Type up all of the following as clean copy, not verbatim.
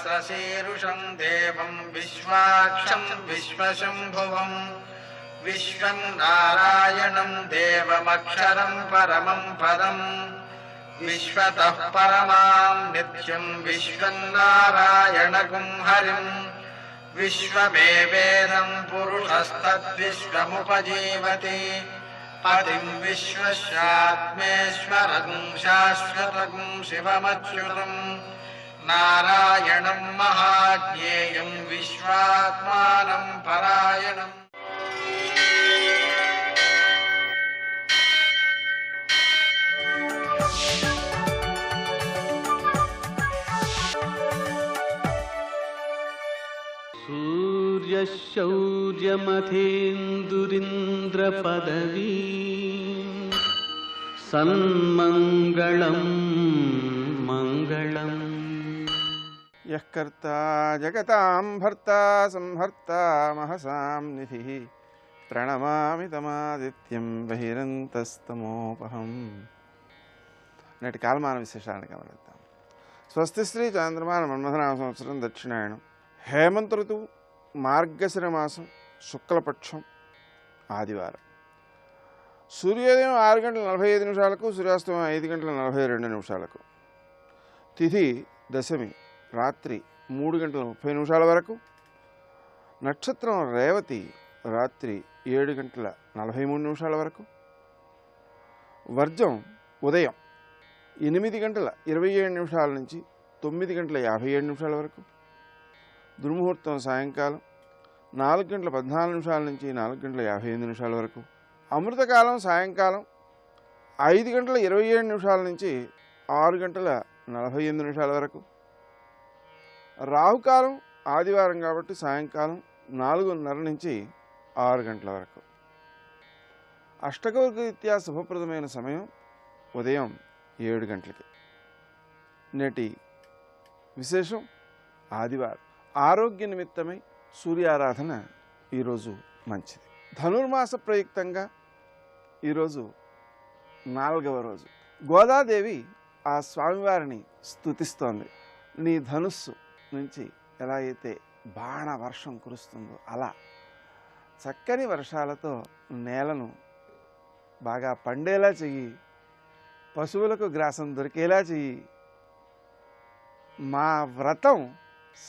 सहस्रशीर्षं देवं विश्वाक्षं विश्वशम्भुवं विश्वं नारायणं देवमक्षरं परमं पदं विश्वतः परमां नित्यं विश्वन्नारायणगुं हरिं विश्वमेवेदं पुरुषस्तद्विश्वमुपजीवति पतिं विश्वस्यात्मेश्वरं शाश्वतं शिवमच्युतं नारायणं महाज्ञेयं विश्वात्मानं परायणम्। सूर्यशौर्यमथेन्दुरिन्द्रपदवी सन्मङ्गलं मङ्गलम्। यः कर्ता जगतां भर्ता संहर्ता महसां निधिः प्रणमामि तमादित्यं बहिरन्तस्तमोपहम्। నేటి కాలమాన విశేషాలను గమనిద్దాం. స్వస్తి శ్రీ చాంద్రమాన మన్మథనామ సంవత్సరం దక్షిణాయనం హేమంత ఋతువు మార్గశిర మాసం శుక్లపక్షం ఆదివారం. సూర్యోదయం 6:45 సూర్యాస్తమయం 5:42 తిథి దశమి రాత్రి 3:30 వరకు. నక్షత్రం రేవతి రాత్రి 7:43 వరకు. వర్జం ఉదయం 8:27 నుంచి 9:57 వరకు. దుర్ముహూర్తం సాయంకాలం 4:14 నుంచి 4:58 వరకు. అమృతకాలం సాయంకాలం 5:27 నుంచి 6:48 వరకు. రాహుకాలం ఆదివారం కాబట్టి సాయంకాలం 4:30 నుంచి 6 గంటల వరకు. అష్టకౌర్గరీత్యా శుభప్రదమైన సమయం ఉదయం 7 గంటలకి. నేటి విశేషం ఆదివారం. ఆరోగ్య నిమిత్తమై సూర్యారాధన ఈరోజు మంచిది. ధనుర్మాస ప్రయుక్తంగా ఈరోజు 4వ రోజు. గోదాదేవి ఆ స్వామివారిని స్తుతిస్తోంది. నీ ధనుస్సు నుంచి ఎలా అయితే బాణ వర్షం కురుస్తుందో అలా చక్కని వర్షాలతో నేలను బాగా పండేలా చెయ్యి, పశువులకు గ్రాసం దొరికేలా చెయ్యి, మా వ్రతం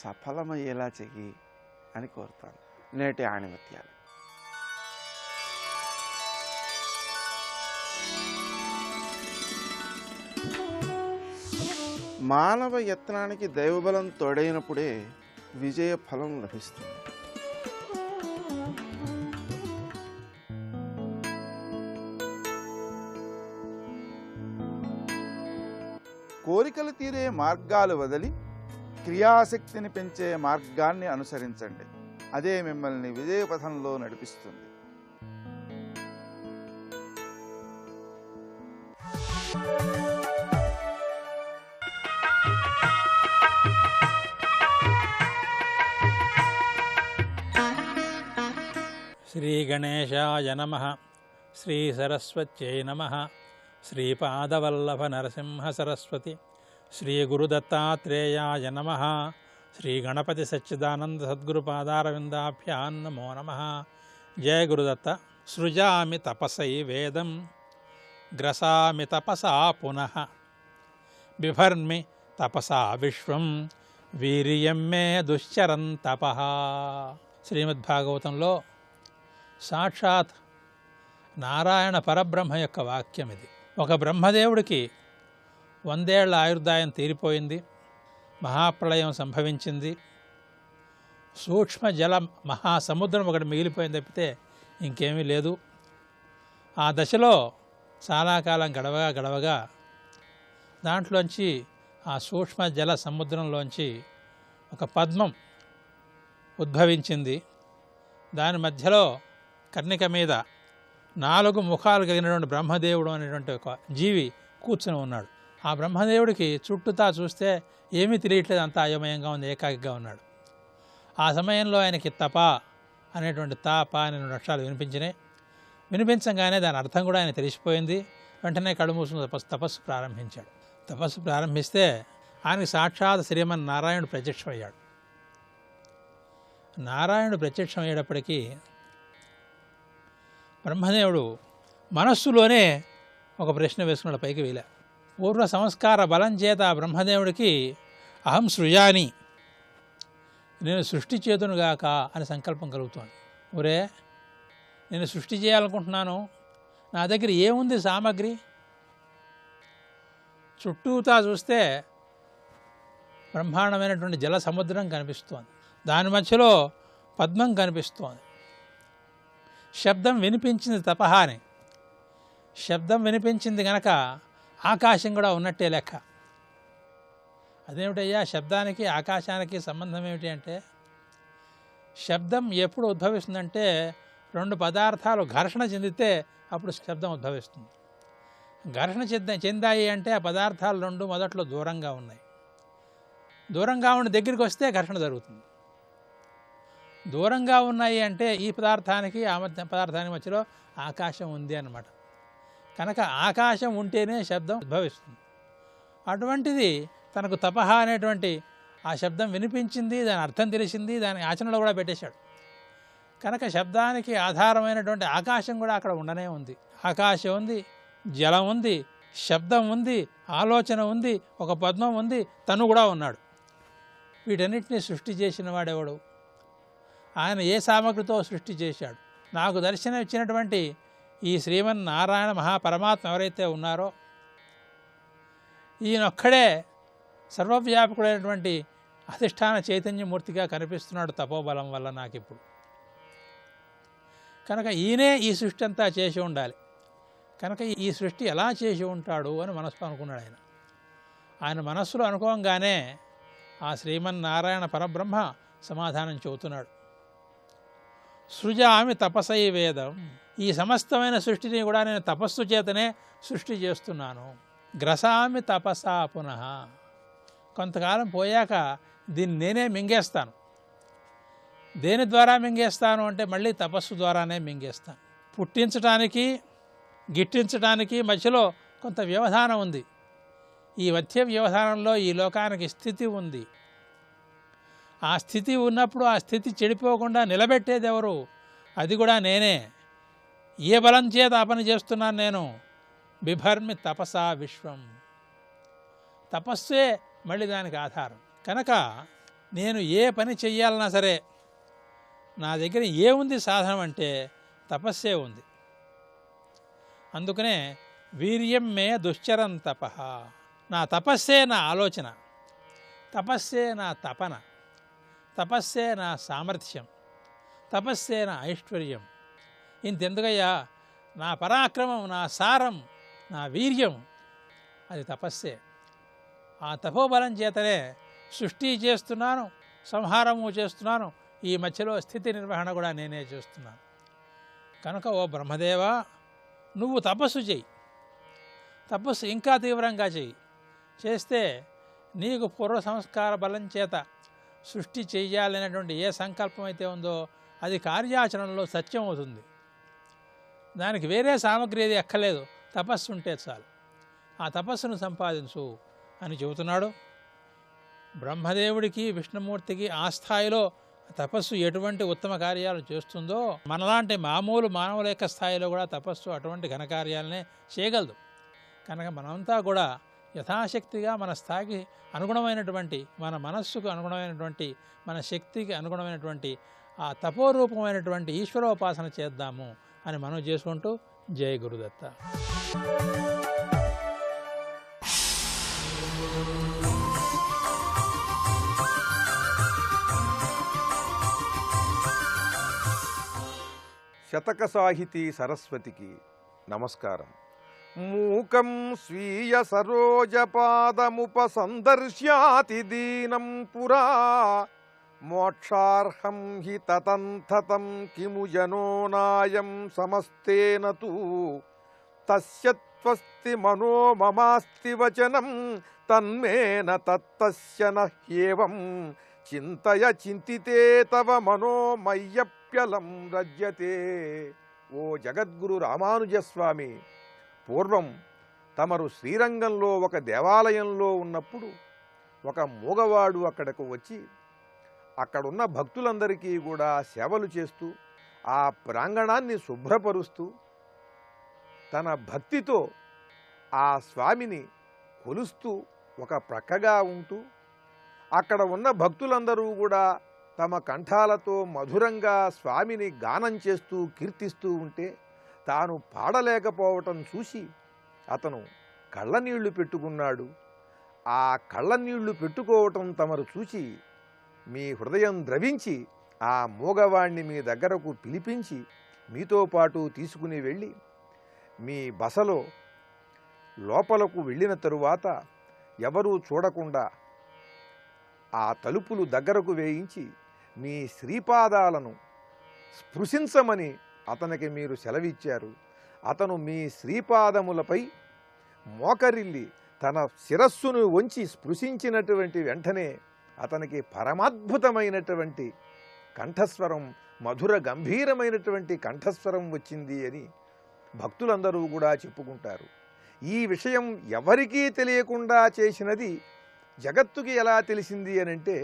సఫలమయ్యేలా చెయ్యి అని కోరుతాను. నేటి ఆణిముత్యాలు. మానవ యత్నానికి దైవబలం తోడైనప్పుడే విజయ ఫలం లభిస్తుంది. కోరికలు తీరే మార్గాలు వదిలి క్రియాశక్తిని పెంచే మార్గాన్ని అనుసరించండి. అదే మిమ్మల్ని విజయపథంలో నడిపిస్తుంది. శ్రీ గణేశాయ నమః. శ్రీ సరస్వత్యై నమః. శ్రీపాదవల్లభ నరసింహ సరస్వతి. శ్రీ గురుదత్తాత్రేయాయ నమః. శ్రీ గణపతి సచ్చిదానంద సద్గురుపాదారవిందాభ్యాం నమో నమః. జయ గురుదత్త. సృజామి తపసై వేదం గ్రసామి తపసా పునః బిభర్మి తపసా విశ్వం వీర్యం మే దుశ్చరం తపః. శ్రీమద్భాగవతంలో సాక్షాత్ నారాయణ పరబ్రహ్మ యొక్క వాక్యం ఇది. ఒక బ్రహ్మదేవుడికి 100 ఏళ్ల ఆయుర్దాయం తీరిపోయింది. మహాప్రళయం సంభవించింది. సూక్ష్మ జల మహాసముద్రం ఒకటి మిగిలిపోయింది తప్పితే ఇంకేమీ లేదు. ఆ దశలో చాలా కాలం గడవగా దాంట్లోంచి ఆ సూక్ష్మ జల సముద్రంలోంచి ఒక పద్మం ఉద్భవించింది. దాని మధ్యలో కర్ణిక మీద 4 ముఖాలు కలిగినటువంటి బ్రహ్మదేవుడు అనేటువంటి ఒక జీవి కూర్చుని ఉన్నాడు. ఆ బ్రహ్మదేవుడికి చుట్టూతా చూస్తే ఏమీ తెలియట్లేదు, అంతా అయోమయంగా ఉంది, ఏకాకిగా ఉన్నాడు. ఆ సమయంలో ఆయనకి తప అనేటువంటి తాప అనే 2 అక్షరాలు వినిపించినాయి. వినిపించగానే దాని అర్థం కూడా ఆయన తెలిసిపోయింది. వెంటనే కళ్ళు మూసుకుని తపస్సు ప్రారంభించాడు. తపస్సు ప్రారంభిస్తే ఆయనకి సాక్షాత్ శ్రీమన్నారాయణుడు ప్రత్యక్షమయ్యాడు. నారాయణుడు ప్రత్యక్షమయ్యేటప్పటికీ బ్రహ్మదేవుడు మనస్సులోనే ఒక ప్రశ్న వేసుకున్నాడు, పైకి వెళ్ళా. పూర్వ సంస్కార బలం చేత ఆ బ్రహ్మదేవుడికి అహం సృజాని, నేను సృష్టి చేతునుగాక అని సంకల్పం కలుగుతోంది. ఒరే, నేను సృష్టి చేయాలనుకుంటున్నాను, నా దగ్గర ఏముంది సామగ్రి? చుట్టూతా చూస్తే బ్రహ్మాండమైనటువంటి జల సముద్రం కనిపిస్తోంది, దాని మధ్యలో పద్మం కనిపిస్తోంది. శబ్దం వినిపించింది తపహ అని. శబ్దం వినిపించింది గనక ఆకాశం కూడా ఉన్నట్టే లెక్క. అదేమిటయ్యా, శబ్దానికి ఆకాశానికి సంబంధం ఏమిటి అంటే, శబ్దం ఎప్పుడు ఉద్భవిస్తుందంటే రెండు పదార్థాలు ఘర్షణ చెందితే అప్పుడు శబ్దం ఉద్భవిస్తుంది. ఘర్షణ చెందాయి అంటే ఆ పదార్థాలు రెండు మొదట్లో దూరంగా ఉన్నాయి, దూరంగా ఉండి దగ్గరికి వస్తే ఘర్షణ జరుగుతుంది. దూరంగా ఉన్నాయి అంటే ఈ పదార్థానికి ఆ పదార్థానికి మధ్యలో ఆకాశం ఉంది అన్నమాట. కనుక ఆకాశం ఉంటేనే శబ్దం ఉద్భవిస్తుంది. అటువంటిది తనకు తపహ అనేటువంటి ఆ శబ్దం వినిపించింది, దాని అర్థం తెలిసింది, దాని ఆచరణలో కూడా పెట్టేశాడు. కనుక శబ్దానికి ఆధారమైనటువంటి ఆకాశం కూడా అక్కడ ఉండనే ఉంది. ఆకాశం ఉంది, జలం ఉంది, శబ్దం ఉంది, ఆలోచన ఉంది, ఒక పద్మం ఉంది, తను కూడా ఉన్నాడు. వీటన్నిటినీ సృష్టి చేసిన వాడెవడు? ఆయన ఏ సామగ్రితో సృష్టి చేశాడు? నాకు దర్శనం ఇచ్చినటువంటి ఈ శ్రీమన్నారాయణ మహాపరమాత్మ ఎవరైతే ఉన్నారో, ఈయనొక్కడే సర్వవ్యాపకుడైనటువంటి అధిష్టాన చైతన్యమూర్తిగా కనిపిస్తున్నాడు తపోబలం వల్ల నాకిప్పుడు. కనుక ఈయనే ఈ సృష్టి అంతా చేసి ఉండాలి. కనుక ఈ సృష్టి ఎలా చేసి ఉంటాడు అని మనసులో అనుకున్నాడు ఆయన. ఆయన మనస్సులో అనుకోగానే ఆ శ్రీమన్నారాయణ పరబ్రహ్మ సమాధానం చెబుతున్నాడు. సృజామి తపసై వేదం, ఈ సమస్తమైన సృష్టిని కూడా నేను తపస్సు చేతనే సృష్టి చేస్తున్నాను. గ్రసామి తపసా పునః, కొంతకాలం పోయాక దీన్ని నేనే మింగేస్తాను. దేని ద్వారా మింగేస్తాను అంటే మళ్ళీ తపస్సు ద్వారానే మింగేస్తాను. పుట్టించడానికి గిట్టించడానికి మధ్యలో కొంత వ్యవధానం ఉంది. ఈ మధ్య వ్యవధానంలో ఈ లోకానికి స్థితి ఉంది. ఆ స్థితి ఉన్నప్పుడు ఆ స్థితి చెడిపోకుండా నిలబెట్టేది ఎవరు? అది కూడా నేనే. ఏ బలం చేత ఆ పని చేస్తున్నాను నేను? బిభర్మి తపసా విశ్వం, తపస్సే మళ్ళీ దానికి ఆధారం. కనుక నేను ఏ పని చెయ్యాలన్నా సరే నా దగ్గర ఏముంది సాధనం అంటే తపస్సే ఉంది. అందుకనే వీర్యం మే దుశ్చరం తపః, నా తపస్సే నా ఆలోచన, తపస్సే నా తపన, తపస్సే నా సామర్థ్యం, తపస్సే నా ఐశ్వర్యం. ఇంతెందుకయ్యా, నా పరాక్రమం, నా సారం, నా వీర్యం అది తపస్సే. ఆ తపోబలం చేతనే సృష్టి చేస్తున్నాను, సంహారము చేస్తున్నాను, ఈ మధ్యలో స్థితి నిర్వహణ కూడా నేనే చేస్తున్నాను. కనుక ఓ బ్రహ్మదేవా, నువ్వు తపస్సు చెయ్యి, తపస్సు ఇంకా తీవ్రంగా చెయ్యి. చేస్తే నీకు పూర్వ సంస్కార బలం చేత సృష్టి చెయ్యాలనేటువంటి ఏ సంకల్పం అయితే ఉందో అది కార్యాచరణలో సత్యం అవుతుంది. దానికి వేరే సామగ్రి ఏది ఎక్కలేదు, తపస్సు ఉంటే చాలు. ఆ తపస్సును సంపాదించు అని చెబుతున్నాడు. బ్రహ్మదేవుడికి విష్ణుమూర్తికి ఆ స్థాయిలో తపస్సు ఎటువంటి ఉత్తమ కార్యాలు చేస్తుందో, మనలాంటి మామూలు మానవుల యొక్క స్థాయిలో కూడా తపస్సు అటువంటి ఘనకార్యాలనే చేయగలదు. కనుక మనంతా కూడా యథాశక్తిగా మన స్థాయికి అనుగుణమైనటువంటి, మన మనస్సుకు అనుగుణమైనటువంటి, మన శక్తికి అనుగుణమైనటువంటి ఆ తపోరూపమైనటువంటి ఈశ్వరోపాసన చేద్దాము అని మనం చేసుకుంటూ జై గురుదత్త. శతక సాహితీ సరస్వతికి నమస్కారం. మూకం స్వీయ సరోజపాదముపసందర్శ్యాతి దీనం పురా మోక్షార్హం హి తతంతతం కిము జనో నాయం సమస్తేన తు తస్యత్వస్తి మనో మమాస్తి వచనం తన్మేన తత్తస్య నహ్యేవం చింతయ చింతితే తవ మనోమయ్యప్యలం రజ్యతే. ఓ జగద్గురు రామానుజస్వామి, పూర్వం తమరు శ్రీరంగంలో ఒక దేవాలయంలో ఉన్నప్పుడు ఒక మూగవాడు అక్కడకు వచ్చి అక్కడున్న భక్తులందరికీ కూడా సేవలు చేస్తూ ఆ ప్రాంగణాన్ని శుభ్రపరుస్తూ తన భక్తితో ఆ స్వామిని కొలుస్తూ ఒక ప్రక్కగా ఉంటూ అక్కడ ఉన్న భక్తులందరూ కూడా తమ కంఠాలతో మధురంగా స్వామిని గానం చేస్తూ కీర్తిస్తూ ఉంటే తాను పాడలేకపోవటం చూసి అతను కళ్ళనీళ్లు పెట్టుకున్నాడు. ఆ కళ్ళనీళ్లు పెట్టుకోవటం తమరు చూసి మీ హృదయం ద్రవించి ఆ మూగవాణ్ణి మీ దగ్గరకు పిలిపించి మీతో పాటు తీసుకుని వెళ్ళి మీ బసలో లోపలకు వెళ్ళిన తరువాత ఎవరూ చూడకుండా ఆ తలుపులు దగ్గరకు వేయించి మీ శ్రీపాదాలను స్పృశించమని అతనికి మీరు సెలవిచ్చారు. అతను మీ శ్రీపాదములపై మోకరిల్లి తన శిరస్సును వంచి స్పృశించినటువంటి వెంటనే అతనికి పరమాద్భుతమైనటువంటి కంఠస్వరం, మధుర గంభీరమైనటువంటి కంఠస్వరం వచ్చింది అని భక్తులందరూ కూడా చెప్పుకుంటారు. ఈ విషయం ఎవరికీ తెలియకుండా చేసినది జగత్తుకి ఎలా తెలిసింది అనంటే,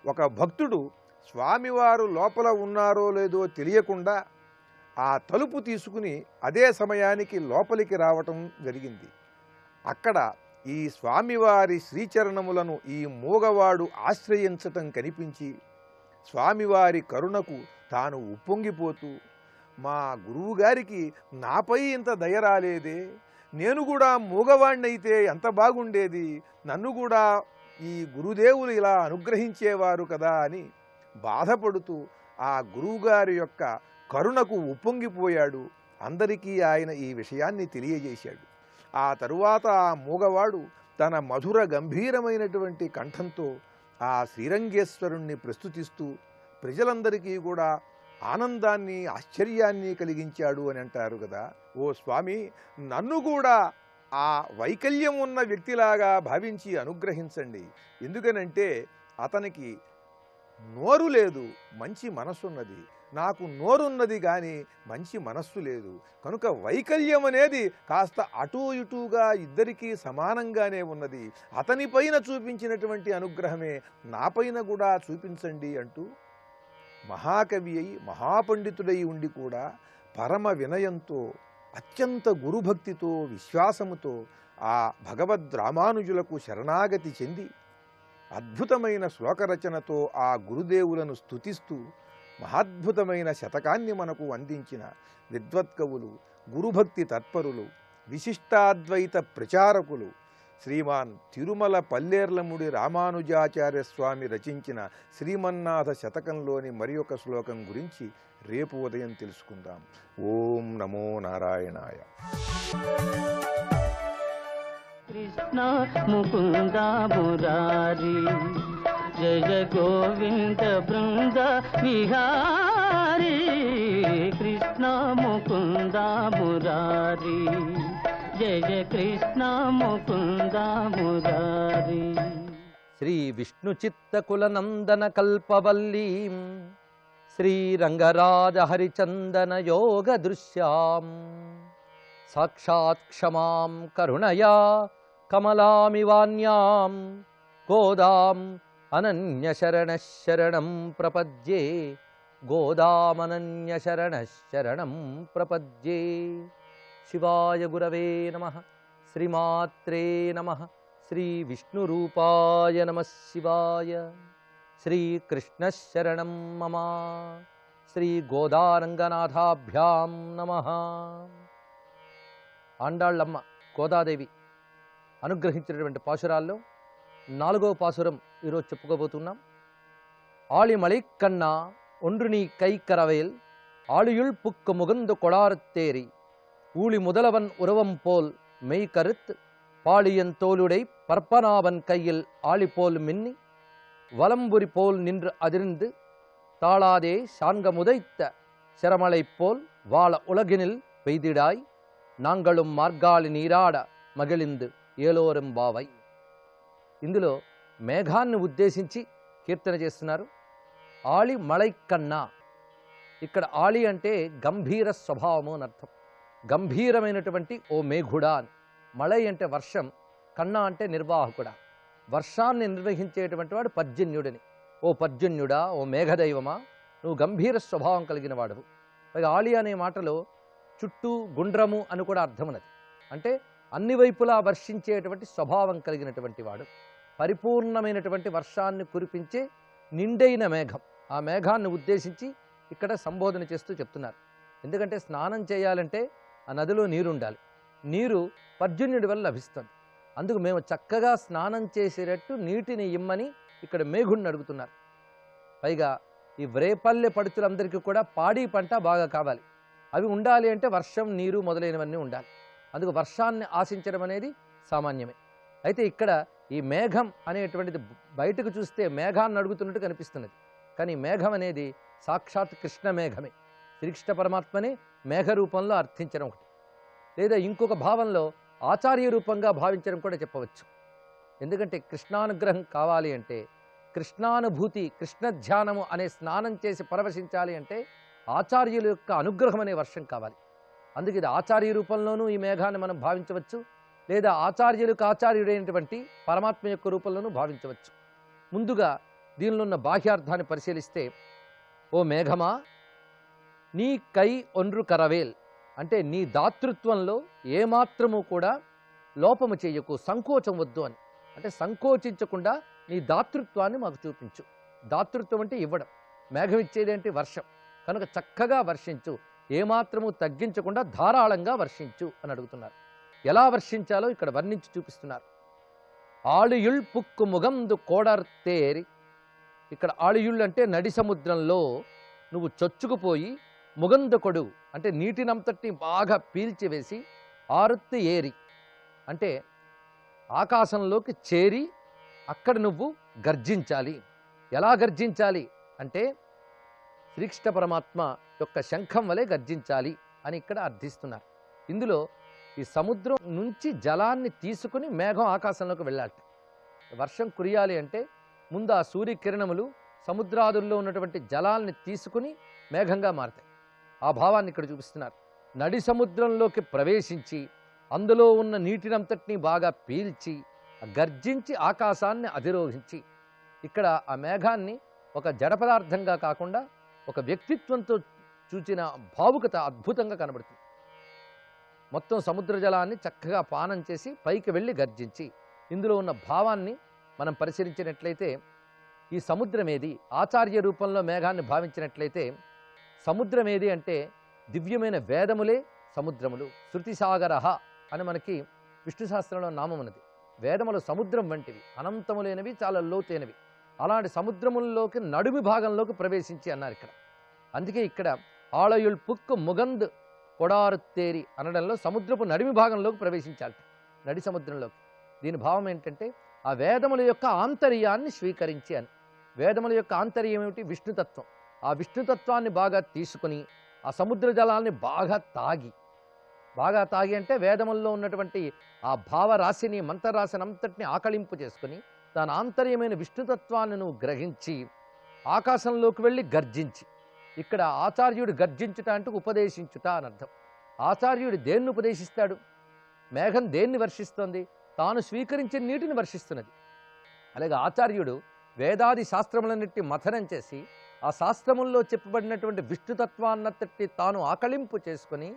ఒక భక్తుడు స్వామివారు లోపల ఉన్నారో లేదో తెలియకుండా ఆ తలుపు తీసుకుని అదే సమయానికి లోపలికి రావటం జరిగింది. అక్కడ ఈ స్వామివారి శ్రీచరణములను ఈ మూగవాడు ఆశ్రయించటం కనిపించి స్వామివారి కరుణకు తాను ఉప్పొంగిపోతూ, మా గురువుగారికి నాపై ఇంత దయ రాలేదే, నేను కూడా మూగవాణ్ణైతే ఎంత బాగుండేది, నన్ను కూడా ఈ గురుదేవులు ఇలా అనుగ్రహించేవారు కదా అని బాధపడుతూ ఆ గురువుగారి యొక్క కరుణకు ఉప్పొంగిపోయాడు. అందరికీ ఆయన ఈ విషయాన్ని తెలియజేశాడు. ఆ తరువాత ఆ మూగవాడు తన మధుర గంభీరమైనటువంటి కంఠంతో ఆ శ్రీరంగేశ్వరుణ్ణి ప్రస్తుతిస్తూ ప్రజలందరికీ కూడా ఆనందాన్ని, ఆశ్చర్యాన్ని కలిగించాడు అని అంటారు కదా. ఓ స్వామి, నన్ను కూడా ఆ వైకల్యం ఉన్న వ్యక్తిలాగా భావించి అనుగ్రహించండి. ఎందుకనంటే అతనికి నోరు లేదు, మంచి మనస్సున్నది. నాకు నోరున్నది కానీ మంచి మనస్సు లేదు. కనుక వైకల్యం అనేది కాస్త అటూ ఇటూగా ఇద్దరికీ సమానంగానే ఉన్నది. అతనిపైన చూపించినటువంటి అనుగ్రహమే నాపైన కూడా చూపించండి అంటూ మహాకవి అయి మహాపండితుడై ఉండి కూడా పరమ వినయంతో, అత్యంత గురుభక్తితో, విశ్వాసముతో ఆ భగవద్ రామానుజులకు శరణాగతి చెంది అద్భుతమైన శ్లోకరచనతో ఆ గురుదేవులను స్తుతిస్తూ మహాద్భుతమైన శతకాన్ని మనకు అందించిన విద్వత్కవులు, గురుభక్తి తత్పరులు, విశిష్టాద్వైత ప్రచారకులు శ్రీమాన్ తిరుమల పల్లేర్లముడి రామానుజాచార్య స్వామి రచించిన శ్రీమన్నాథ శతకంలోని మరి ఒక శ్లోకం గురించి రేపు ఉదయం తెలుసుకుందాం. ఓం నమో నారాయణాయ. కృష్ణ ముకుంద మురారి జయ గోవింద బృంద విహారీ. కృష్ణ ముకుంద మురారి జయ కృష్ణ ముకుంద మురారి. శ్రీ విష్ణు చిత్తకుల నందన కల్పవల్లీం శ్రీరంగరాజ హరిచందన యోగ దృశ్యాం సాక్షాత్ క్షమాం కరుణయా కమలామివాన్యాం గోదాం అనన్య శరణ శరణం ప్రపద్యే. గోదామనన్య శరణ శరణం ప్రపద్యే. శివాయ గురవే నమః. శ్రీమాత్రే నమః. శ్రీ విష్ణురూపాయ నమః శివాయ. శ్రీకృష్ణ శరణం మమ. శ్రీ గోదారంగనాథాభ్యాం నమః. ఆండాళ్ళమ్మ గోదాదేవి అనుగ్రహించినటువంటి పాశురాల్లో 4వ పాసురం ఈరోజు చెప్పుకోబోతున్నాం. ఆళిమళిక్కన్నా ఒன்று நீ கை கரவேல் ஆழியுள் புக்கு முகந்து கொடாரத்தேரி ஊழி முதலவன் உருவம் போல் மெய் கருத்து பாளியன் தோளுடை பற்பனாவன் கையில் ஆழி போல் மின்னி வலம்புரி போல் நின்று அதிர்ந்து தாளாதே சான்க முதைத்த சிரமலை போல் வாழ உலகினில் பெய்திடாய் நாங்களும் మార్గాలి నీరాడ మగిలిందు ఏలోరం బావై. ఇందులో మేఘాన్ని ఉద్దేశించి కీర్తన చేస్తున్నారు. ఆళి మళై కన్నా, ఇక్కడ ఆళి అంటే గంభీర స్వభావము అని అర్థం. గంభీరమైనటువంటి ఓ మేఘుడా అని. మళై అంటే వర్షం, కన్నా అంటే నిర్వాహకుడా. వర్షాన్ని నిర్వహించేటువంటి వాడు పర్జన్యుడని. ఓ పర్జన్యుడా, ఓ మేఘదైవమా, నువ్వు గంభీర స్వభావం కలిగిన వాడవు. పైగా ఆలి అనే మాటలో చుట్టూ గుండ్రము అని కూడా అర్థమున్నది. అంటే అన్ని వైపులా వర్షించేటువంటి స్వభావం కలిగినటువంటి వాడు, పరిపూర్ణమైనటువంటి వర్షాన్ని కురిపించే నిండైన మేఘం. ఆ మేఘాన్ని ఉద్దేశించి ఇక్కడ సంబోధన చేస్తూ చెప్తున్నారు. ఎందుకంటే స్నానం చేయాలంటే ఆ నదిలో నీరు ఉండాలి. నీరు పర్జన్యుడి వల్ల లభిస్తుంది. అందుకు మేము చక్కగా స్నానం చేసేటట్టు నీటిని ఇమ్మని ఇక్కడ మేఘుడిని అడుగుతున్నారు. పైగా ఈ వ్రేపల్లె పడుచులందరికీ కూడా పాడి పంట బాగా కావాలి. అవి ఉండాలి అంటే వర్షం, నీరు మొదలైనవన్నీ ఉండాలి. అందుకు వర్షాన్ని ఆశించడం అనేది సామాన్యమే. అయితే ఇక్కడ ఈ మేఘం అనేటువంటిది బయటకు చూస్తే మేఘాన్ని అడుగుతున్నట్టు కనిపిస్తున్నది. కానీ మేఘం అనేది సాక్షాత్ కృష్ణ మేఘమే. శ్రీకృష్ణ పరమాత్మని మేఘ రూపంలో అర్థించడం ఒకటి, లేదా ఇంకొక భావంలో ఆచార్య రూపంగా భావించడం కూడా చెప్పవచ్చు. ఎందుకంటే కృష్ణానుగ్రహం కావాలి అంటే, కృష్ణానుభూతి, కృష్ణ ధ్యానము అనే స్నానం చేసి పరవశించాలి అంటే ఆచార్యుల యొక్క అనుగ్రహం అనే వర్షం కావాలి. అందుకే ఇది ఆచార్య రూపంలోనూ ఈ మేఘాన్ని మనం భావించవచ్చు, లేదా ఆచార్యులకు ఆచార్యుడైనటువంటి పరమాత్మ యొక్క రూపంలోనూ భావించవచ్చు. ముందుగా దీనిలో ఉన్న బాహ్యార్థాన్ని పరిశీలిస్తే, ఓ మేఘమా, నీ కై ఒండ్రు కరవేల్ అంటే నీ దాతృత్వంలో ఏమాత్రము కూడా లోపము చేయకు, సంకోచం వద్దు అని. అంటే సంకోచించకుండా నీ దాతృత్వాన్ని మాకు చూపించు. దాతృత్వం అంటే ఇవ్వడం, మేఘం ఇచ్చేదేంటి వర్షం. కనుక చక్కగా వర్షించు, ఏమాత్రము తగ్గించకుండా ధారాళంగా వర్షించు అని అడుగుతున్నారు. ఎలా వర్షించాలో ఇక్కడ వర్ణించి చూపిస్తున్నారు. ఆళియుళ్ పుక్కు ముగందు కోడర్తేరి. ఇక్కడ ఆళియుళ్ళు అంటే నడి సముద్రంలో నువ్వు చొచ్చుకుపోయి, ముగందకొడు అంటే నీటినంతటిని బాగా పీల్చివేసి, ఆరుత్తి ఏరి అంటే ఆకాశంలోకి చేరి అక్కడ నువ్వు గర్జించాలి. ఎలా గర్జించాలి అంటే శ్రీకృష్ణ పరమాత్మ యొక్క శంఖం వలె గర్జించాలి అని ఇక్కడ అర్థిస్తున్నారు. ఇందులో ఈ సముద్రం నుంచి జలాన్ని తీసుకుని మేఘం ఆకాశంలోకి వెళ్ళాలి. వర్షం కురియాలి అంటే ముందు ఆ సూర్యకిరణములు సముద్రాదుల్లో ఉన్నటువంటి జలాల్ని తీసుకుని మేఘంగా మారతాయి. ఆ భావాన్ని ఇక్కడ చూపిస్తున్నారు. నడి సముద్రంలోకి ప్రవేశించి అందులో ఉన్న నీటినంతటినీ బాగా పీల్చి గర్జించి ఆకాశాన్ని అధిరోహించి, ఇక్కడ ఆ మేఘాన్ని ఒక జడ పదార్థంగా కాకుండా ఒక వ్యక్తిత్వంతో చూచిన భావుకత అద్భుతంగా కనబడుతుంది. మొత్తం సముద్ర జలాన్ని చక్కగా పానం చేసి పైకి వెళ్ళి గర్జించి, ఇందులో ఉన్న భావాన్ని మనం పరిశీలించినట్లయితే, ఈ సముద్రమేది ఆచార్య రూపంలో మేఘాన్ని భావించినట్లయితే, సముద్రమేది అంటే దివ్యమైన వేదములే సముద్రములు. శృతిసాగరః అని మనకి విష్ణు శాస్త్రంలో నామం ఉన్నది. వేదములు సముద్రం వంటివి, అనంతములైనవి, చాలా లోతైనవి. అలాంటి సముద్రముల్లోకి నడుమి భాగంలోకి ప్రవేశించి అన్నారు ఇక్కడ. అందుకే ఇక్కడ ఆళయుల్ పుక్కు ముగంద్ కొడారుత్తేరి అనడంలో సముద్రపు నడిమి భాగంలోకి ప్రవేశించాలి, నడి సముద్రంలోకి. దీని భావం ఏంటంటే ఆ వేదముల యొక్క ఆంతర్యాన్ని స్వీకరించి అని. వేదముల యొక్క ఆంతర్యం ఏమిటి? విష్ణుతత్వం. ఆ విష్ణుతత్వాన్ని బాగా తీసుకుని ఆ సముద్ర జలాల్ని బాగా తాగి అంటే వేదముల్లో ఉన్నటువంటి ఆ భావరాశిని, మంత్రరాశిని అంతటిని ఆకళింపు చేసుకుని దాని ఆంతర్యమైన విష్ణుతత్వాన్ని నువ్వు గ్రహించి ఆకాశంలోకి వెళ్ళి గర్జించి. ఇక్కడ ఆచార్యుడు గర్జించుట అంటే ఉపదేశించుట అని అర్థం. ఆచార్యుడు దేన్ని ఉపదేశిస్తాడు? మేఘం దేన్ని వర్షిస్తోంది? తాను స్వీకరించిన నీటిని వర్షిస్తున్నది. అలాగే ఆచార్యుడు వేదాది శాస్త్రములన్నిటి మథనం చేసి ఆ శాస్త్రముల్లో చెప్పబడినటువంటి విష్ణుతత్వాన్నతట్టి తాను ఆకళింపు చేసుకొని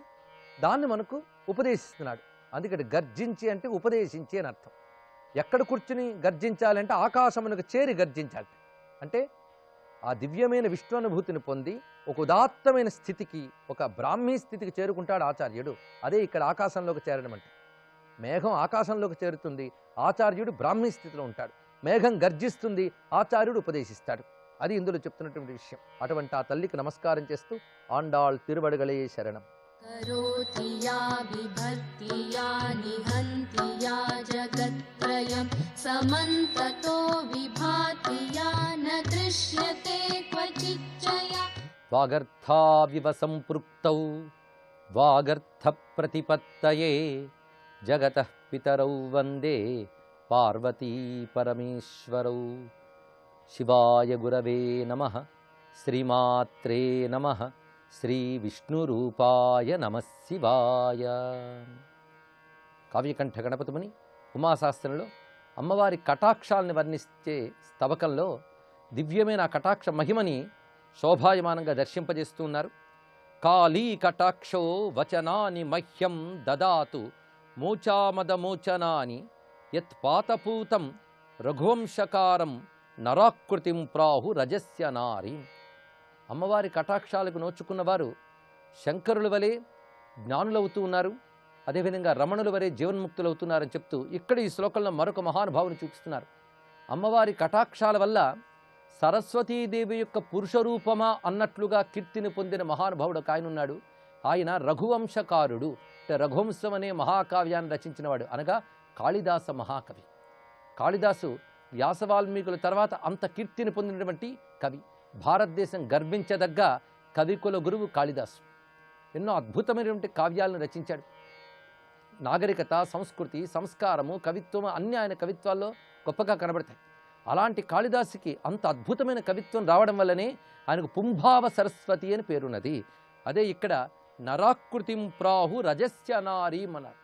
దాన్ని మనకు ఉపదేశిస్తున్నాడు. అందుకని గర్జించి అంటే ఉపదేశించి అని అర్థం. ఎక్కడ కూర్చుని గర్జించాలంటే ఆకాశమునకు చేరి గర్జించాలి. అంటే ఆ దివ్యమైన విష్ణు అనుభూతిని పొంది ఒక ఉదాత్తమైన స్థితికి, ఒక బ్రాహ్మీ స్థితికి చేరుకుంటాడు ఆచార్యుడు. అదే ఇక్కడ ఆకాశంలోకి చేరడం అంటే. మేఘం ఆకాశంలోకి చేరుతుంది, ఆచార్యుడు బ్రాహ్మీ స్థితిలో ఉంటాడు. మేఘం గర్జిస్తుంది, ఆచార్యుడు ఉపదేశిస్తాడు. అది ఇందులో చెప్తున్నటువంటి విషయం. అటువంటి ఆ తల్లికి నమస్కారం చేస్తూ ఆండాళ్ తిరువడుగలే శరణం. करोति या विभक्ति या निहन्ति या जगत्त्रयं समन्ततो विभाति या न दृश्यते क्वचिच्चया. వాగర్థావివ సంపృక్తౌ వాగర్థ ప్రతిపత్తయే జగతః పితరౌ వందే పార్వతీ పరమేశ్వరౌ. శివాయ గురవే నమః. శ్రీమాత్రే నమః. శ్రీ విష్ణురూపాయ నమః శివాయ. కావ్యకంఠ గణపతిముని ఉమాశాస్త్రంలో అమ్మవారి కటాక్షాలని వర్ణించే స్తవకంలో దివ్యమైన ఆ కటాక్ష మహిమని శోభాయమానంగా దర్శింపజేస్తూ ఉన్నారు. కాళీ కటాక్షో వచనాని మహ్యం దదాతు మోచామదమోచనాని యత్ పాతపూతం రఘువంశకారం నరాకృతిం ప్రాహు రజస్య నారి. అమ్మవారి కటాక్షాలకు నోచుకున్నవారు శంకరుల వలె జ్ఞానులవుతూ ఉన్నారు, అదేవిధంగా రమణుల వలె జీవన్ముక్తులవుతున్నారని చెప్తూ ఇక్కడ ఈ శ్లోకంలో మరొక మహానుభావుని చూపిస్తున్నారు. అమ్మవారి కటాక్షాల వల్ల సరస్వతీదేవి యొక్క పురుష రూపమా అన్నట్లుగా కీర్తిని పొందిన మహానుభావుడు ఒక ఆయన ఉన్నాడు. ఆయన రఘువంశకారుడు, అంటే రఘువంశం అనే మహాకావ్యాన్ని రచించినవాడు, అనగా కాళిదాస మహాకవి. కాళిదాసు వ్యాసవాల్మీకుల తర్వాత అంత కీర్తిని పొందినటువంటి కవి. భారతదేశం గర్వించదగ్గ కవికుల గురువు కాళిదాసు. ఎన్నో అద్భుతమైనటువంటి కావ్యాలను రచించాడు. నాగరికత, సంస్కృతి, సంస్కారము, కవిత్వము అన్నీ ఆయన కవిత్వాల్లో గొప్పగా కనబడతాయి. అలాంటి కాళిదాసుకి అంత అద్భుతమైన కవిత్వం రావడం వల్లనే ఆయనకు పుంభావ సరస్వతి అని పేరున్నది. అదే ఇక్కడ నరాకృతిం ప్రాహు రజస్య నారీ అన్నారు.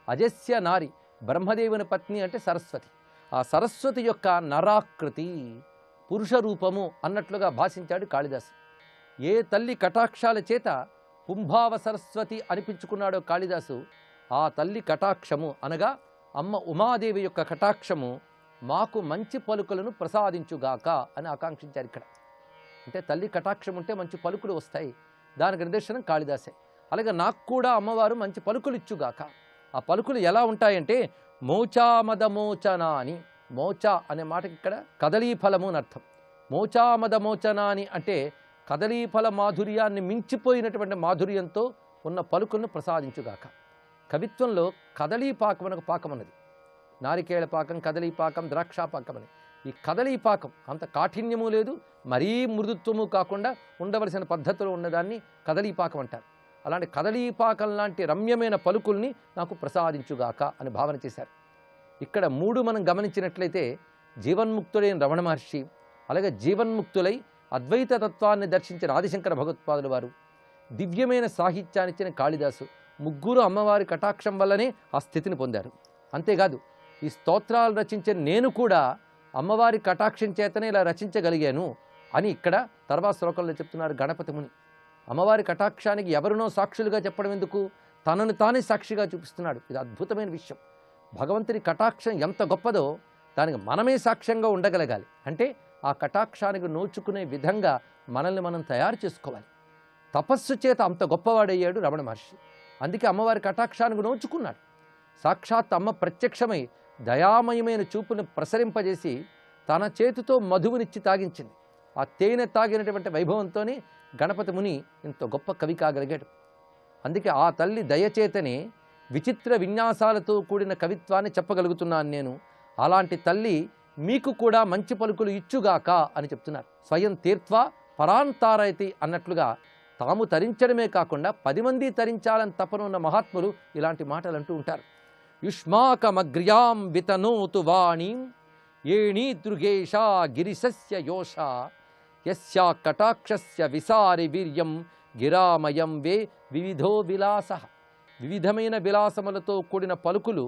అజస్య నారి, బ్రహ్మదేవుని పత్ని అంటే సరస్వతి. ఆ సరస్వతి యొక్క నరాకృతి, పురుష రూపము అన్నట్లుగా భాషించాడు కాళిదాసు. ఏ తల్లి కటాక్షాల చేత పుంభావ సరస్వతి అనిపించుకున్నాడో కాళిదాసు, ఆ తల్లి కటాక్షము అనగా అమ్మ ఉమాదేవి యొక్క కటాక్షము మాకు మంచి పలుకులను ప్రసాదించుగాక అని ఆకాంక్షించారు ఇక్కడ. అంటే తల్లి కటాక్షం ఉంటే మంచి పలుకులు వస్తాయి, దానికి నిదర్శనం కాళిదాసే. అలాగే నాకు కూడా అమ్మవారు మంచి పలుకులు ఇచ్చుగాక. ఆ పలుకులు ఎలా ఉంటాయంటే మోచామదమోచనాని. మోచా అనే మాటకి ఇక్కడ కదలీఫలము అని అర్థం. మోచామదమోచనాని అంటే కదలీఫల మాధుర్యాన్ని మించిపోయినటువంటి మాధుర్యంతో ఉన్న పలుకులను ప్రసాదించుగాక. కవిత్వంలో కదలీపాకం అనే ఒక పాకం ఉన్నది. నారికేళ పాకం, కదలీపాకం, ద్రాక్షాపాకం అని. ఈ కదలీపాకం అంత కాఠిన్యము లేదు, మరీ మృదుత్వము కాకుండా ఉండవలసిన పద్ధతిలో ఉన్నదాన్ని కదలీపాకం అంటారు. అలాంటి కదలీపాకం లాంటి రమ్యమైన పలుకుల్ని నాకు ప్రసాదించుగాక అని భావన చేశారు. ఇక్కడ మూడు మనం గమనించినట్లయితే జీవన్ముక్తుడైన రమణ మహర్షి, అలాగే జీవన్ముక్తులై అద్వైత తత్వాన్ని దర్శించిన ఆదిశంకర భగవత్పాదుల వారు, దివ్యమైన సాహిత్యాన్నిచ్చిన కాళిదాసు, ముగ్గురు అమ్మవారి కటాక్షం వల్లనే ఆ స్థితిని పొందారు. అంతేకాదు ఈ స్తోత్రాలు రచించిన నేను కూడా అమ్మవారి కటాక్షం చేతనే ఇలా రచించగలిగాను అని ఇక్కడ తర్వాత శ్లోకంలో చెప్తున్నారు గణపతి ముని. అమ్మవారి కటాక్షానికి ఎవరినో సాక్షులుగా చెప్పడం ఎందుకు, తనను తానే సాక్షిగా చూపిస్తున్నాడు. ఇది అద్భుతమైన విషయం. భగవంతుని కటాక్షం ఎంత గొప్పదో దానికి మనమే సాక్ష్యంగా ఉండగలగాలి. అంటే ఆ కటాక్షానికి నోచుకునే విధంగా మనల్ని మనం తయారు చేసుకోవాలి. తపస్సు చేత అంత గొప్పవాడయ్యాడు రమణ మహర్షి. అందుకే అమ్మవారి కటాక్షానికి నోచుకున్నాడు. సాక్షాత్ అమ్మ ప్రత్యక్షమై దయామయమైన చూపును ప్రసరింపజేసి తన చేతితో మధువునిచ్చి తాగించింది. ఆ తేనె తాగినటువంటి వైభవంతోనే గణపతి ముని ఇంత గొప్ప కవి కాగలిగాడు. అందుకే ఆ తల్లి దయచేతనే విచిత్ర విన్యాసాలతో కూడిన కవిత్వాన్ని చెప్పగలుగుతున్నాను నేను. అలాంటి తల్లి మీకు కూడా మంచి పలుకులు ఇచ్చుగాక అని చెప్తున్నారు. స్వయం తీర్త్వా పరాంతారయతి అన్నట్లుగా తాము తరించడమే కాకుండా 10 మంది తరించాలని తపనున్న మహాత్ములు ఇలాంటి మాటలు అంటూ ఉంటారు. యుష్మాకమగ్ర్యాం వితనోతు వాణీం ఏణీదృగేషా గిరిశస్య యోషా యస్యా కటాక్షస్య విసారి వీర్యం గిరామయం వే వివిధో విలాస. వివిధమైన విలాసములతో కూడిన పలుకులు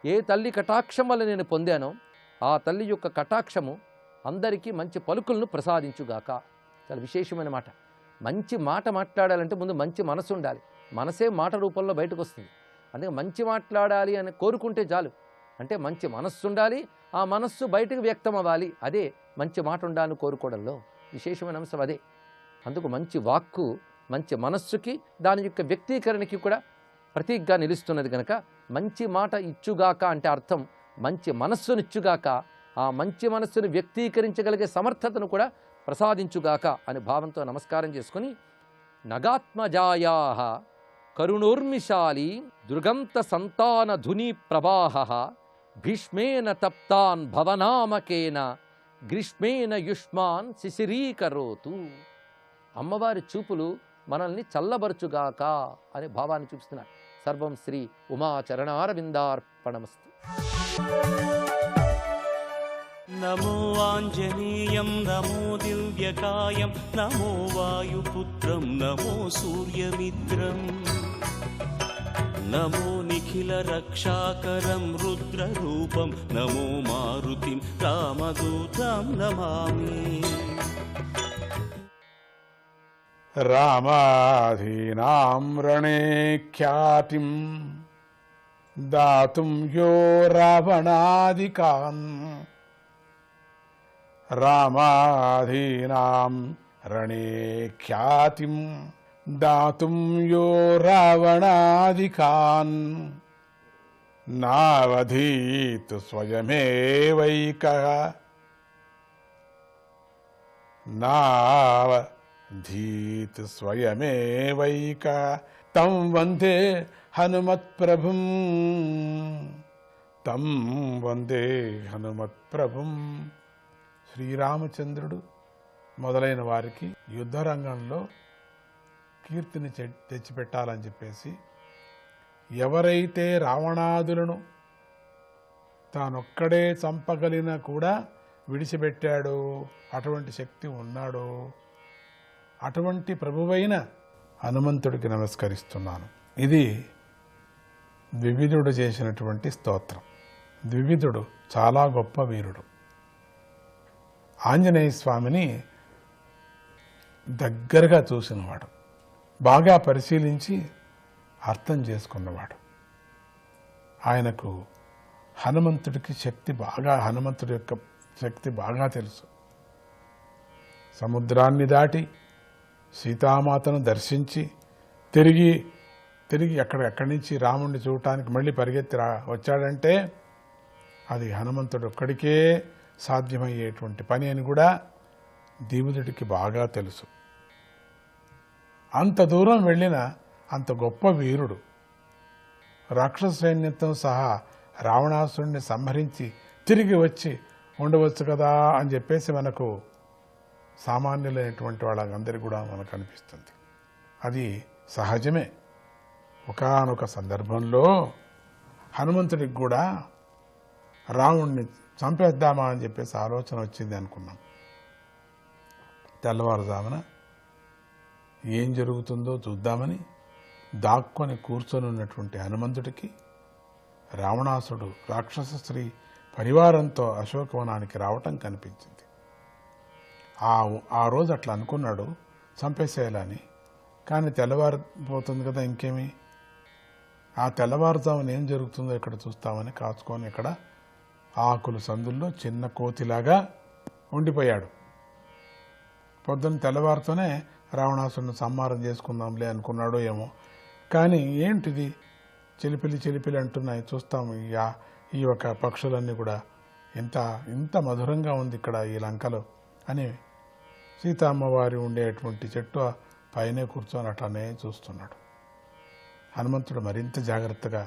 ఏ తల్లి కటాక్షం వల్ల నేను పొందానో ఆ తల్లి యొక్క కటాక్షము అందరికీ మంచి పలుకులను ప్రసాదించుగాక. చాలా విశేషమైన మాట. మంచి మాట మాట్లాడాలంటే ముందు మంచి మనసు ఉండాలి. మనసే మాట రూపంలో బయటకు వస్తుంది. అందుకే మంచి మాట్లాడాలి అని కోరుకుంటే చాలు. అంటే మంచి మనస్సు ఉండాలి, ఆ మనస్సు బయటకు వ్యక్తం అవ్వాలి. అదే మంచి మాట ఉండాలని కోరుకోవడంలో విశేషమైన అంశం అదే. అందుకు మంచి వాక్కు మంచి మనస్సుకి దాని యొక్క వ్యక్తీకరణకి కూడా ప్రతీకగా నిలుస్తున్నది కనుక మంచి మాట ఇచ్చుగాక అంటే అర్థం మంచి మనస్సునిచ్చుగాక, ఆ మంచి మనస్సును వ్యక్తీకరించగలిగే సమర్థతను కూడా ప్రసాదించుగాక అని భావంతో నమస్కారం చేసుకుని నగాత్మజాయా కరుణోర్మిశాలి దృగంత సంతాన ధుని ప్రవాహ భీష్మేన తప్తాన్ భవనామకేన గ్రీష్మేన యుష్మాన్ శిశిరీకరోతు. అమ్మవారి చూపులు మనల్ని చల్లబరుచుగాక అనే భావాన్ని చూపిస్తున్నారు. సర్వం శ్రీ ఉమాచరణారవిందార్పణమస్తు. నమో ఆంజనేయం నమో దివ్యకాయం నమో వాయుపుత్రం నమో సూర్యమిత్రం నమో నిఖిల అఖిల రక్షాకరం రుద్రరూపం నమో మారుతిం రామదూతం నమామి. రామాధీనాం రణే ఖ్యాతిం దాతుం యో రావణాదికాన్. రామాధీనాం రణే ఖ్యాతిం దాతుం యో రావణాదికాన్. నావధీత్ స్వయమేవైకః నావధీత్ స్వయమేవైకః తం వందే హనుమత్ప్రభుం. తం వందే హనుమత్ప్రభుం. శ్రీరామచంద్రుడు మొదలైన వారికి యుద్ధరంగంలో కీర్తిని తెచ్చిపెట్టాలని చెప్పేసి ఎవరైతే రావణాదులను తానొక్కడే చంపగలిగిన కూడా విడిచిపెట్టాడో, అటువంటి శక్తి ఉన్నాడో, అటువంటి ప్రభువైన హనుమంతుడికి నమస్కరిస్తున్నాను. ఇది ద్వివిధుడు చేసినటువంటి స్తోత్రం. ద్వివిధుడు చాలా గొప్ప వీరుడు. ఆంజనేయ స్వామిని దగ్గరగా చూసినవాడు, బాగా పరిశీలించి అర్థం చేసుకున్నవాడు. ఆయనకు హనుమంతుడి యొక్క శక్తి బాగా తెలుసు. సముద్రాన్ని దాటి సీతామాతను దర్శించి తిరిగి ఎక్కడి నుంచి రాముడిని చూడటానికి మళ్ళీ పరిగెత్తి వచ్చాడంటే అది హనుమంతుడు ఒక్కడికే సాధ్యమయ్యేటువంటి పని అని కూడా ద్వివిధుడికి బాగా తెలుసు. అంత దూరం వెళ్ళిన అంత గొప్ప వీరుడు రాక్షస సైన్యంతో సహా రావణాసురుణ్ణి సంహరించి తిరిగి వచ్చి ఉండవచ్చు కదా అని చెప్పేసి మనకు సామాన్యులైనటువంటి వాళ్ళందరికీ కూడా మనకు అనిపిస్తుంది. అది సహజమే. ఒకానొక సందర్భంలో హనుమంతుడికి కూడా రావణ్ణి చంపేద్దామా అని చెప్పేసి ఆలోచన వచ్చింది అనుకున్నాం. తెల్లవారుజామున ఏం జరుగుతుందో చూద్దామని దాక్కొని కూర్చొని ఉన్నటువంటి హనుమంతుడికి రావణాసుడు రాక్షస స్త్రీ పరివారంతో అశోకవనానికి రావటం కనిపించింది. ఆ రోజు అట్లా అనుకున్నాడు చంపేసేయాలని. కానీ తెల్లవారిపోతుంది కదా, ఇంకేమి. ఆ తెల్లవారుజామున ఏం జరుగుతుందో ఇక్కడ చూస్తామని కాచుకొని ఇక్కడ ఆకులు సందుల్లో చిన్న కోతిలాగా ఉండిపోయాడు. పొద్దున్న తెల్లవారుతోనే రావణాసురుని సంహారం చేసుకుందాంలే అనుకున్నాడో ఏమో. కానీ ఏంటిది చిలిపిలి అంటున్నాయి, చూస్తాము ఈ యొక్క పక్షులన్నీ కూడా ఇంత మధురంగా ఉంది ఇక్కడ ఈ లంకలో అని సీతమ్మవారి ఉండేటువంటి చెట్టు పైనే కూర్చొని అట్లానే చూస్తున్నాడు. హనుమంతుడు మరింత జాగ్రత్తగా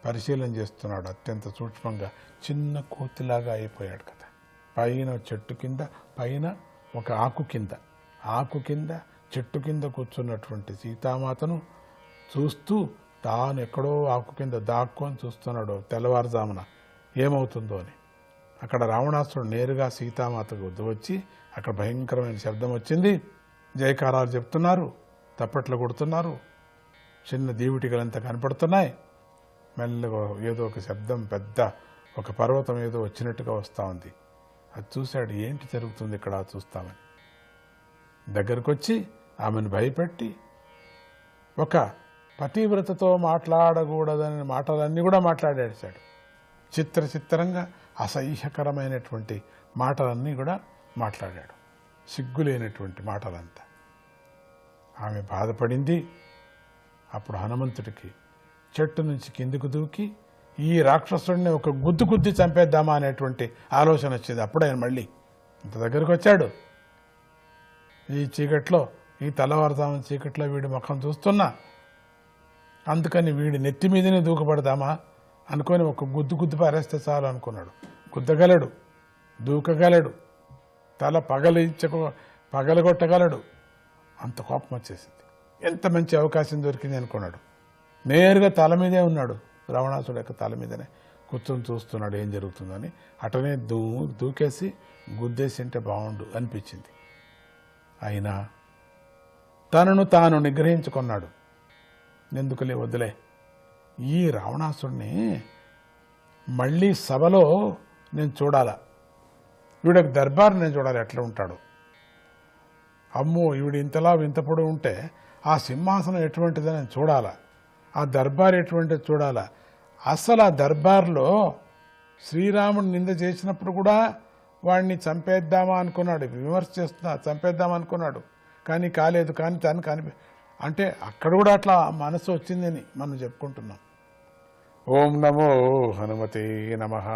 పరిశీలన చేస్తున్నాడు. అత్యంత సూక్ష్మంగా చిన్న కోతిలాగా అయిపోయాడు కదా. పైన చెట్టు కింద, పైన ఒక ఆకు కింద చెట్టు కింద కూర్చున్నటువంటి సీతామాతను చూస్తూ తాను ఎక్కడో ఆకు కింద దాక్కొని చూస్తున్నాడు తెల్లవారుజామున ఏమవుతుందో అని. అక్కడ రావణాసురుడు నేరుగా సీతామాతకు వద్దు వచ్చి అక్కడ భయంకరమైన శబ్దం వచ్చింది. జయకారాలు చెప్తున్నారు, తప్పట్లు కొడుతున్నారు, చిన్న దీవిటికలంతా కనపడుతున్నాయి. మెల్లగా ఏదో ఒక శబ్దం, పెద్ద ఒక పర్వతం ఏదో వచ్చినట్టుగా వస్తూ ఉంది. అది చూశాడు, ఏంటి జరుగుతుంది ఇక్కడ చూస్తామని. దగ్గరకు వచ్చి ఆమెను భయపెట్టి ఒక పతివ్రతతో మాట్లాడకూడదని మాటలన్నీ కూడా మాట్లాడేశాడు. చిత్రంగా అసహ్యకరమైనటువంటి మాటలన్నీ కూడా మాట్లాడాడు, సిగ్గులేనటువంటి మాటలంతా. ఆమె బాధపడింది. అప్పుడు హనుమంతుడికి చెట్టు నుంచి కిందికి దూకి ఈ రాక్షసుడిని ఒక గుద్ది చంపేద్దామా అనేటువంటి ఆలోచన వచ్చింది. అప్పుడు ఆయన మళ్ళీ ఇంత దగ్గరకు వచ్చాడు. ఈ చీకట్లో, ఈ తెల్లవారుజామున చీకట్లో వీడి ముఖం చూస్తున్నా, అందుకని వీడి నెత్తి మీదనే దూకపడదామా అనుకొని ఒక గుద్దు పారేస్తే చాలు అనుకున్నాడు. గుద్దగలడు, దూకగలడు, తల పగలగొట్టగలడు. అంత కోపం వచ్చేసింది. ఎంత మంచి అవకాశం దొరికింది అనుకున్నాడు. నేరుగా తల మీదే ఉన్నాడు. రావణాసుడు యొక్క తల మీదనే కూర్చొని చూస్తున్నాడు ఏం జరుగుతుందని. అటనే దూకేసి గుద్దేసి ఉంటే బాగుండు అనిపించింది. అయినా తనను తాను నిగ్రహించుకున్నాడు. ఎందుకులే వదిలే, ఈ రావణాసుడిని మళ్ళీ సభలో నేను చూడాలా, వీడికి దర్బార్ నేను చూడాలి ఎట్లా ఉంటాడు. అమ్మో ఈవిడ ఇంతలా ఇంత పొడవు ఉంటే ఆ సింహాసనం ఎటువంటిదని నేను చూడాలా, ఆ దర్బార్ ఎటువంటిది చూడాలా. అసలు ఆ దర్బార్లో శ్రీరాముడు నింద చేసినప్పుడు కూడా వాడిని చంపేద్దామా అనుకున్నాడు, విమర్శ చేస్తున్నా చంపేద్దామా అనుకున్నాడు, కానీ కాలేదు. కానీ తను అంటే అక్కడ కూడా అట్లా మనసు వచ్చిందని మనం చెప్పుకుంటున్నాం. ఓం నమో హనుమతే నమః.